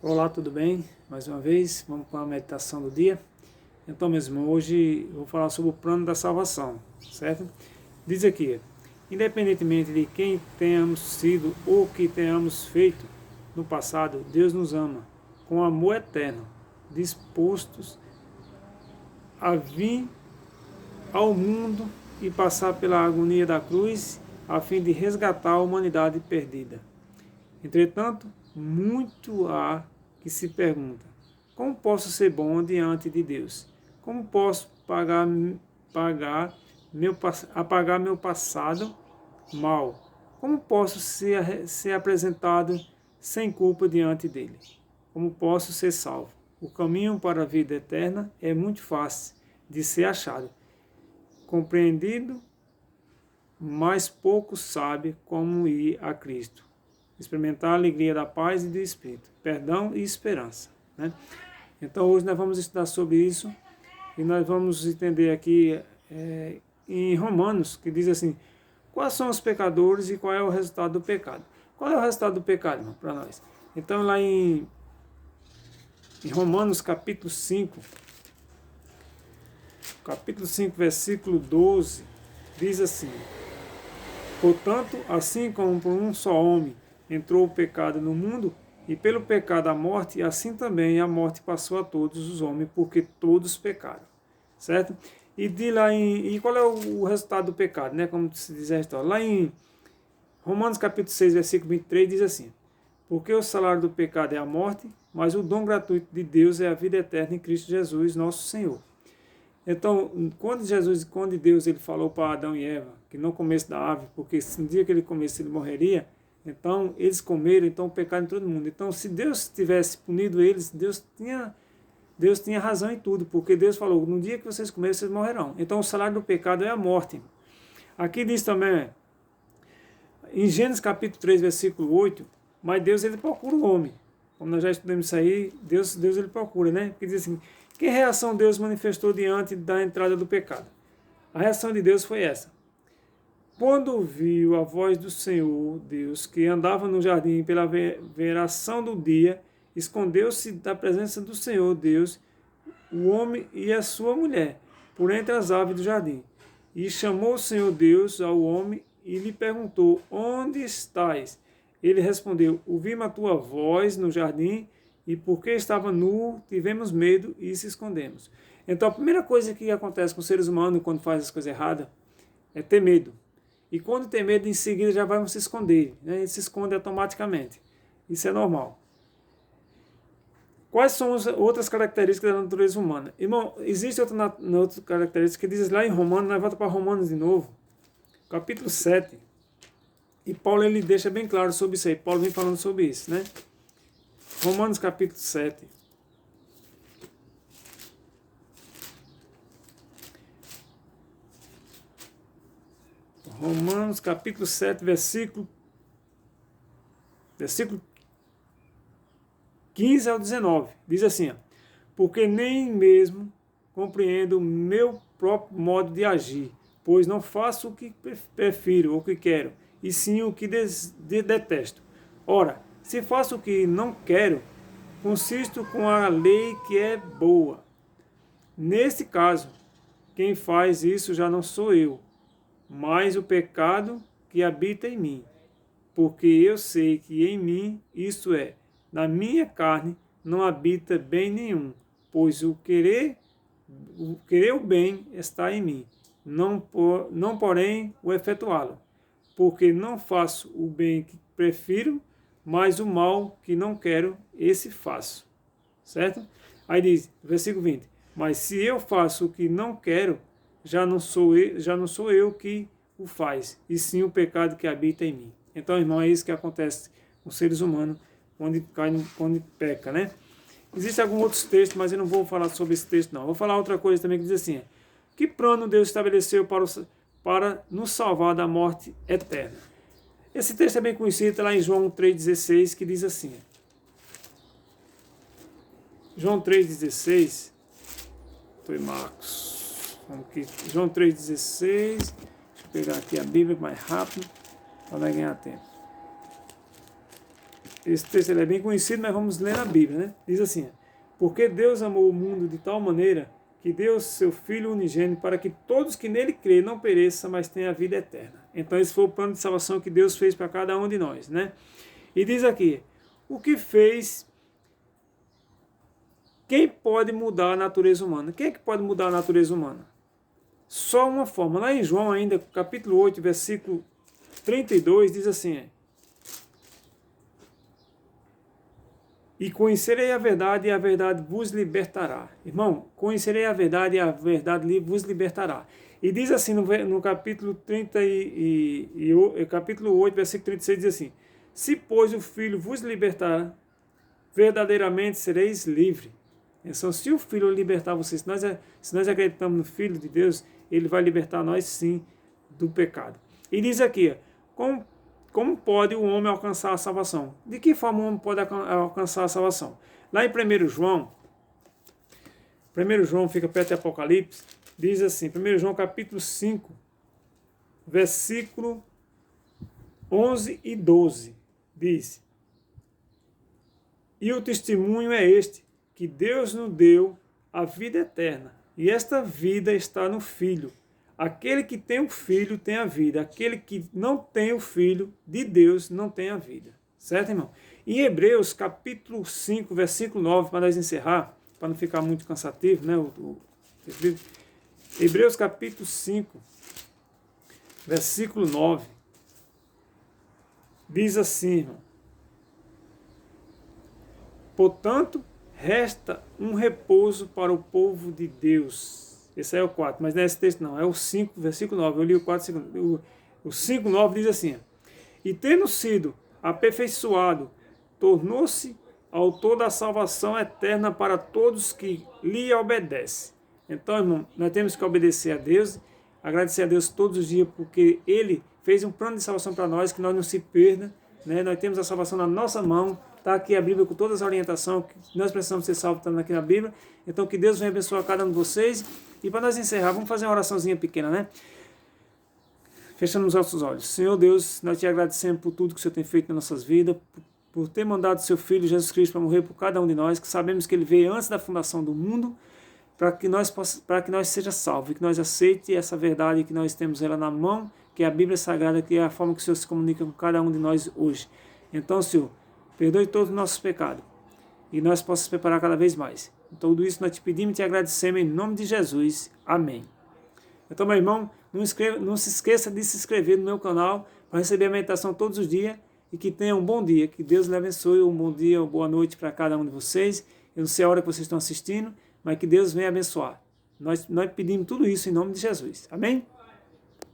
Olá, tudo bem? Mais uma vez, vamos com a meditação do dia. Então, meus irmãos, hoje eu vou falar sobre o plano da salvação, certo? Diz aqui, independentemente de quem tenhamos sido ou que tenhamos feito no passado, Deus nos ama com amor eterno, dispostos a vir ao mundo e passar pela agonia da cruz a fim de resgatar a humanidade perdida. Entretanto, muito há que se pergunta: como posso ser bom diante de Deus? Como posso apagar meu passado mal? Como posso ser apresentado sem culpa diante dele? Como posso ser salvo? O caminho para a vida eterna é muito fácil de ser achado, compreendido, mas pouco sabe como ir a Cristo. Experimentar a alegria da paz e do Espírito, perdão e esperança. Né? Então hoje nós vamos estudar sobre isso e nós vamos entender aqui em Romanos, que diz assim, quais são os pecadores e qual é o resultado do pecado. Qual é o resultado do pecado, para nós? Então lá em Romanos capítulo 5, versículo 12, diz assim, portanto, assim como por um só homem entrou o pecado no mundo, e pelo pecado a morte, assim também a morte passou a todos os homens, porque todos pecaram. Certo? E qual é o resultado do pecado, né? Como se diz a história. Lá em Romanos capítulo 6, versículo 23, diz assim, porque o salário do pecado é a morte, mas o dom gratuito de Deus é a vida eterna em Cristo Jesus, nosso Senhor. Então, quando Deus ele falou para Adão e Eva que não comesse da árvore, porque no dia que ele comesse ele morreria, então eles comeram, então o pecado em todo mundo. Então, se Deus tivesse punido eles, Deus tinha razão em tudo, porque Deus falou, no dia que vocês comerem, vocês morrerão. Então, o salário do pecado é a morte. Aqui diz também, em Gênesis capítulo 3, versículo 8, mas Deus ele procura o homem. Como nós já estudamos isso aí, Deus ele procura, né? Porque diz assim, que reação Deus manifestou diante da entrada do pecado? A reação de Deus foi essa. Quando ouviu a voz do Senhor, Deus, que andava no jardim pela veração do dia, escondeu-se da presença do Senhor, Deus, o homem e a sua mulher, por entre as aves do jardim. E chamou o Senhor Deus ao homem e lhe perguntou, onde estás? Ele respondeu, ouvimos a tua voz no jardim, e porque estava nu, tivemos medo e se escondemos. Então a primeira coisa que acontece com os seres humanos quando faz as coisas erradas é ter medo. E quando tem medo, em seguida já vai se esconder. Né? Ele se esconde automaticamente. Isso é normal. Quais são as outras características da natureza humana? Irmão, existe outra característica que diz lá em Romanos, nós voltamos para Romanos de novo, capítulo 7. E Paulo ele deixa bem claro sobre isso aí. Paulo vem falando sobre isso, né? Romanos capítulo 7. Romanos capítulo 7, versículo 15 ao 19. Diz assim, ó, porque nem mesmo compreendo o meu próprio modo de agir, pois não faço o que prefiro ou o que quero, e sim o que detesto. Ora, se faço o que não quero, consisto com a lei que é boa. Neste caso, quem faz isso já não sou eu, mas o pecado que habita em mim. Porque eu sei que em mim, isto é, na minha carne, não habita bem nenhum, pois o querer o bem está em mim, não porém o efetuá-lo. Porque não faço o bem que prefiro, mas o mal que não quero, esse faço. Certo? Aí diz, versículo 20, mas se eu faço o que não quero, já não sou eu que o faz, e sim o pecado que habita em mim. Então, irmão, é isso que acontece com os seres humanos quando peca, né? Existem alguns outros textos, mas eu não vou falar sobre esse texto, não. Vou falar outra coisa também que diz assim, que plano Deus estabeleceu para nos salvar da morte eterna? Esse texto é bem conhecido, está lá em João 3,16, que diz assim, João 3,16, foi Marcos, vamos aqui, João 3,16, deixa eu pegar aqui a Bíblia mais rápido, para ganhar tempo. esse texto ele é bem conhecido, mas vamos ler na Bíblia, né? Diz assim: porque Deus amou o mundo de tal maneira que deu seu Filho unigênito para que todos que nele crêem não pereçam, mas tenham a vida eterna. Então esse foi o plano de salvação que Deus fez para cada um de nós, né? E diz aqui, o que fez... Quem pode mudar a natureza humana? Quem é que pode mudar a natureza humana? Só uma forma. Lá em João ainda, capítulo 8, versículo 32, diz assim: e conhecerei a verdade, e a verdade vos libertará. Irmão, conhecerei a verdade, e a verdade vos libertará. E diz assim no capítulo, capítulo 8, versículo 36, diz assim: se, pois, o Filho vos libertar, verdadeiramente sereis livres. Então, se o Filho libertar vocês, se nós acreditamos no Filho de Deus, ele vai libertar nós sim do pecado. E diz aqui, como pode o homem alcançar a salvação? De que forma o homem pode alcançar a salvação? Lá em 1 João fica perto de Apocalipse, diz assim, 1 João capítulo 5, versículo 11 e 12, diz: e o testemunho é este, que Deus nos deu a vida eterna, e esta vida está no Filho. Aquele que tem o Filho tem a vida, aquele que não tem o Filho de Deus não tem a vida. Certo, irmão? Em Hebreus capítulo 5, versículo 9, para nós encerrar, para não ficar muito cansativo, né? Hebreus capítulo 5, versículo 9, diz assim, irmão: portanto, resta um repouso para o povo de Deus. Esse é o 4, mas não é esse texto não, é o 5, versículo 9. Eu li o 4, o 5, 9 diz assim: e tendo sido aperfeiçoado, tornou-se autor da salvação eterna para todos que lhe obedecem. Então, irmão, nós temos que obedecer a Deus, agradecer a Deus todos os dias, porque Ele fez um plano de salvação para nós, que nós não se perda, né? Nós temos a salvação na nossa mão. Está aqui a Bíblia com todas as orientações que nós precisamos ser salvos, estando aqui na Bíblia. Então que Deus venha abençoar cada um de vocês. E para nós encerrar, vamos fazer uma oraçãozinha pequena, né? Fechando os nossos olhos. Senhor Deus, nós te agradecemos por tudo que o Senhor tem feito nas nossas vidas, por ter mandado seu Filho Jesus Cristo para morrer por cada um de nós, que sabemos que Ele veio antes da fundação do mundo, para que nós seja salvos, que nós aceite essa verdade que nós temos ela na mão, que é a Bíblia Sagrada, que é a forma que o Senhor se comunica com cada um de nós hoje. Então, Senhor, perdoe todos os nossos pecados e nós possamos preparar cada vez mais. Então, tudo isso nós te pedimos e te agradecemos em nome de Jesus. Amém. Então, meu irmão, não se esqueça de se inscrever no meu canal para receber a meditação todos os dias e que tenha um bom dia. Que Deus lhe abençoe, um bom dia, uma boa noite para cada um de vocês. Eu não sei a hora que vocês estão assistindo, mas que Deus venha abençoar. Nós pedimos tudo isso em nome de Jesus. Amém?